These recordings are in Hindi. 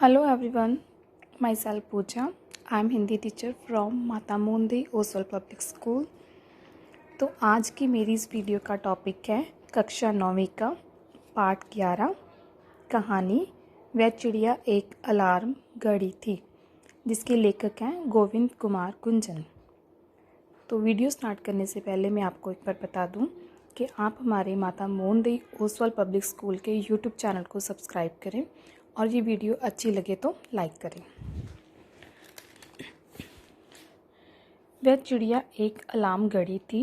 Hello everyone, myself Pooja. I am Hindi teacher from माता मोंदी ओसवाल पब्लिक स्कूल। तो आज की मेरी इस वीडियो का टॉपिक है कक्षा 9वीं का पाठ 11 कहानी वह चिड़िया एक अलार्म घड़ी थी, जिसके लेखक हैं गोविंद कुमार कुंजन। तो वीडियो स्टार्ट करने से पहले मैं आपको एक बार बता दूं कि आप हमारे माता मोंदी ओसवाल पब्लिक स्कूल के यूट्यूब चैनल को सब्सक्राइब करें और ये वीडियो अच्छी लगे तो लाइक करें। वह चिड़िया एक अलार्म घड़ी थी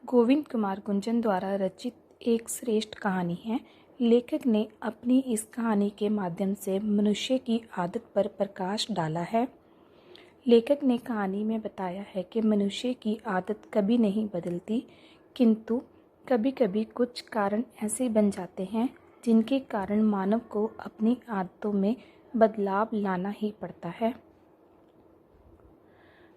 गोविंद कुमार कुंजन द्वारा रचित एक श्रेष्ठ कहानी है। लेखक ने अपनी इस कहानी के माध्यम से मनुष्य की आदत पर प्रकाश डाला है। लेखक ने कहानी में बताया है कि मनुष्य की आदत कभी नहीं बदलती, किंतु कभी कभी कुछ कारण ऐसे बन जाते हैं जिनके कारण मानव को अपनी आदतों में बदलाव लाना ही पड़ता है।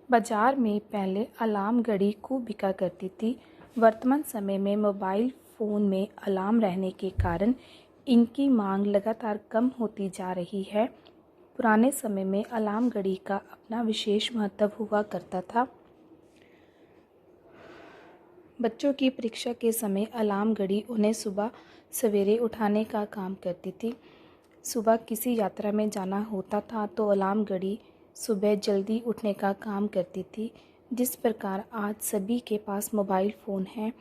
बाजार में पहले अलार्म घड़ी खूब बिका करती थी। वर्तमान समय में मोबाइल फ़ोन में अलार्म रहने के कारण इनकी मांग लगातार कम होती जा रही है। पुराने समय में अलार्म घड़ी का अपना विशेष महत्व हुआ करता था। बच्चों की परीक्षा के समय अलार्म घड़ी उन्हें सुबह सवेरे उठाने का काम करती थी। सुबह किसी यात्रा में जाना होता था तो अलार्म घड़ी सुबह जल्दी उठने का काम करती थी। जिस प्रकार आज सभी के पास मोबाइल फ़ोन है,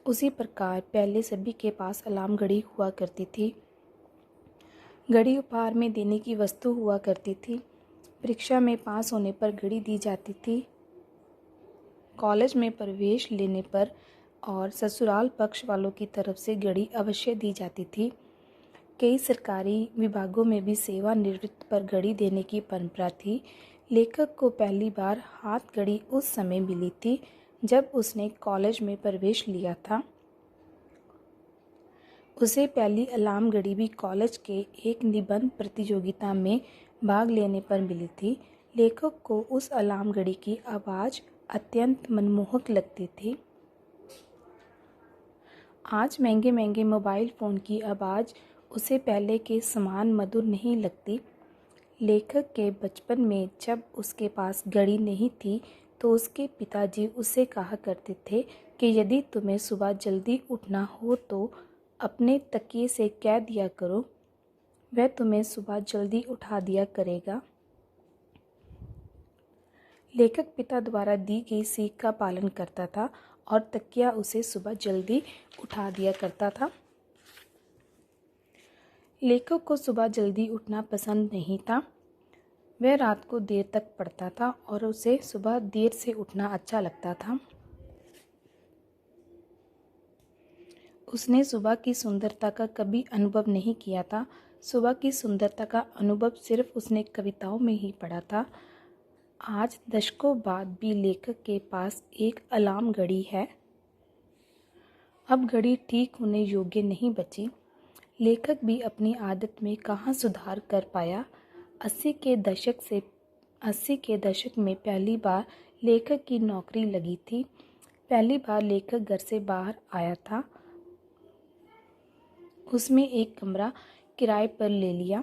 उसी प्रकार पहले सभी के पास अलार्म घड़ी हुआ करती थी। घड़ी उपहार में देने की वस्तु हुआ करती थी। परीक्षा में पास होने पर घड़ी दी जाती थी। कॉलेज में प्रवेश लेने पर और ससुराल पक्ष वालों की तरफ से घड़ी अवश्य दी जाती थी। कई सरकारी विभागों में भी सेवानिवृत्त पर घड़ी देने की परंपरा थी। लेखक को पहली बार हाथ घड़ी उस समय मिली थी जब उसने कॉलेज में प्रवेश लिया था। उसे पहली अलार्म घड़ी भी कॉलेज के एक निबंध प्रतियोगिता में भाग लेने पर मिली थी। लेखक को उस अलार्म घड़ी की आवाज़ अत्यंत मनमोहक लगती थी। आज महंगे महंगे मोबाइल फ़ोन की आवाज़ उसे पहले के समान मधुर नहीं लगती। लेखक के बचपन में जब उसके पास घड़ी नहीं थी तो उसके पिताजी उससे कहा करते थे कि यदि तुम्हें सुबह जल्दी उठना हो तो अपने तकिए से कह दिया करो, वह तुम्हें सुबह जल्दी उठा दिया करेगा। लेखक पिता द्वारा दी गई सीख का पालन करता था और तकिया उसे सुबह जल्दी उठा दिया करता था। लेखक को सुबह जल्दी उठना पसंद नहीं था। वह रात को देर तक पढ़ता था और उसे सुबह देर से उठना अच्छा लगता था। उसने सुबह की सुंदरता का कभी अनुभव नहीं किया था। सुबह की सुंदरता का अनुभव सिर्फ उसने कविताओं में ही पढ़ा था। आज दशकों बाद भी लेखक के पास एक अलार्म घड़ी है। अब घड़ी ठीक होने योग्य नहीं बची। लेखक भी अपनी आदत में कहाँ सुधार कर पाया। 80 के दशक में पहली बार लेखक की नौकरी लगी थी। पहली बार लेखक घर से बाहर आया था। उसने एक कमरा किराए पर ले लिया।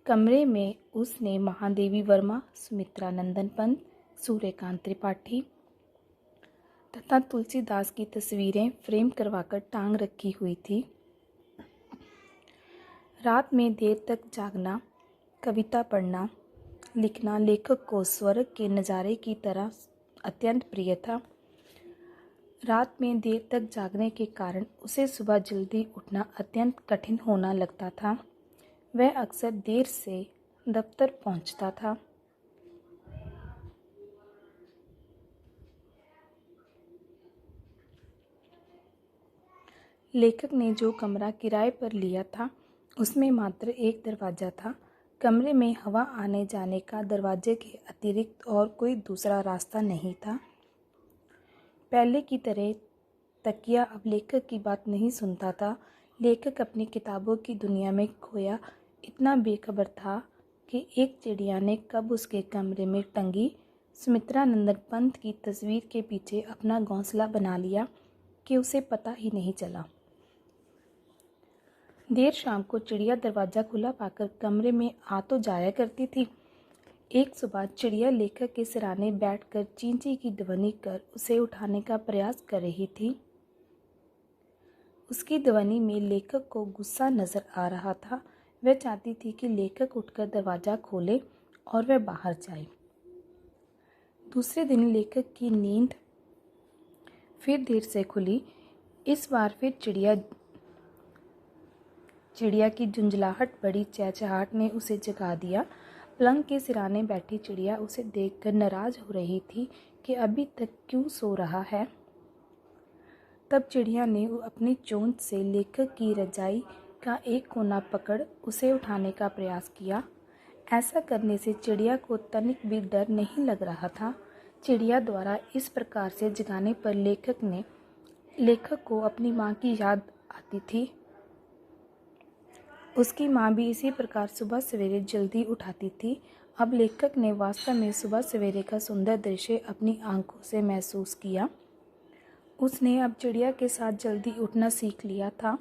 कमरे में उसने महादेवी वर्मा, सुमित्रा नंदन पंत, सूर्यकांत त्रिपाठी तथा तुलसीदास की तस्वीरें फ्रेम करवाकर टांग रखी हुई थी। रात में देर तक जागना, कविता पढ़ना, लिखना लेखक को स्वर्ग के नज़ारे की तरह अत्यंत प्रिय था। रात में देर तक जागने के कारण उसे सुबह जल्दी उठना अत्यंत कठिन होना लगता था। वह अक्सर देर से दफ्तर पहुंचता था। लेखक ने जो कमरा किराए पर लिया था उसमें मात्र एक दरवाज़ा था। कमरे में हवा आने जाने का दरवाजे के अतिरिक्त और कोई दूसरा रास्ता नहीं था। पहले की तरह तकिया अब लेखक की बात नहीं सुनता था। लेखक अपनी किताबों की दुनिया में खोया इतना बेखबर था कि एक चिड़िया ने कब उसके कमरे में टंगी सुमित्रा नंदन पंत की तस्वीर के पीछे अपना घोंसला बना लिया कि उसे पता ही नहीं चला। देर शाम को चिड़िया दरवाज़ा खुला पाकर कमरे में आ तो जाया करती थी। एक सुबह चिड़िया लेखक के सिरहाने बैठकर चीं चीं की ध्वनि कर उसे उठाने का प्रयास कर रही थी। उसकी ध्वनि में लेखक को गुस्सा नजर आ रहा था। वह चाहती थी कि लेखक उठकर दरवाज़ा खोले और वह बाहर जाए। दूसरे दिन लेखक की नींद फिर देर से खुली। इस बार फिर चिड़िया की झुंझलाहट बड़ी चहचहाट ने उसे जगा दिया। पलंग के सिरहाने बैठी चिड़िया उसे देखकर नाराज हो रही थी कि अभी तक क्यों सो रहा है। तब चिड़िया ने अपनी चोंच से लेखक की रजाई का एक कोना पकड़ उसे उठाने का प्रयास किया। ऐसा करने से चिड़िया को तनिक भी डर नहीं लग रहा था। चिड़िया द्वारा इस प्रकार से जगाने पर लेखक को अपनी माँ की याद आती थी। उसकी माँ भी इसी प्रकार सुबह सवेरे जल्दी उठाती थी। अब लेखक ने वास्तव में सुबह सवेरे का सुंदर दृश्य अपनी आंखों से महसूस किया। उसने अब चिड़िया के साथ जल्दी उठना सीख लिया था।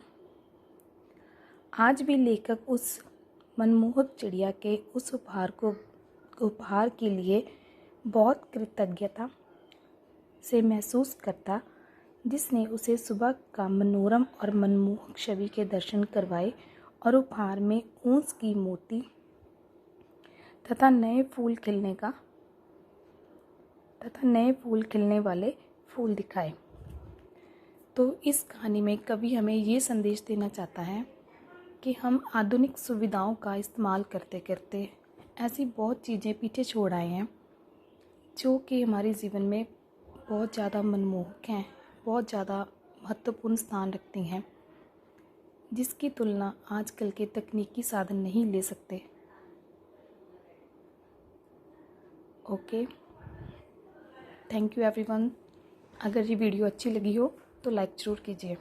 आज भी लेखक उस मनमोहक चिड़िया के उस उपहार के लिए बहुत कृतज्ञता से महसूस करता, जिसने उसे सुबह का मनोरम और मनमोहक छवि के दर्शन करवाए और उपहार में ऊंस की मोती तथा नए फूल खिलने वाले फूल दिखाए। तो इस कहानी में कवि हमें ये संदेश देना चाहता है कि हम आधुनिक सुविधाओं का इस्तेमाल करते करते ऐसी बहुत चीज़ें पीछे छोड़ आए हैं जो कि हमारे जीवन में बहुत ज़्यादा मनमोहक हैं, बहुत ज़्यादा महत्वपूर्ण स्थान रखती हैं, जिसकी तुलना आजकल के तकनीकी साधन नहीं ले सकते। Okay, thank you everyone. अगर ये वीडियो अच्छी लगी हो तो लाइक ज़रूर कीजिए।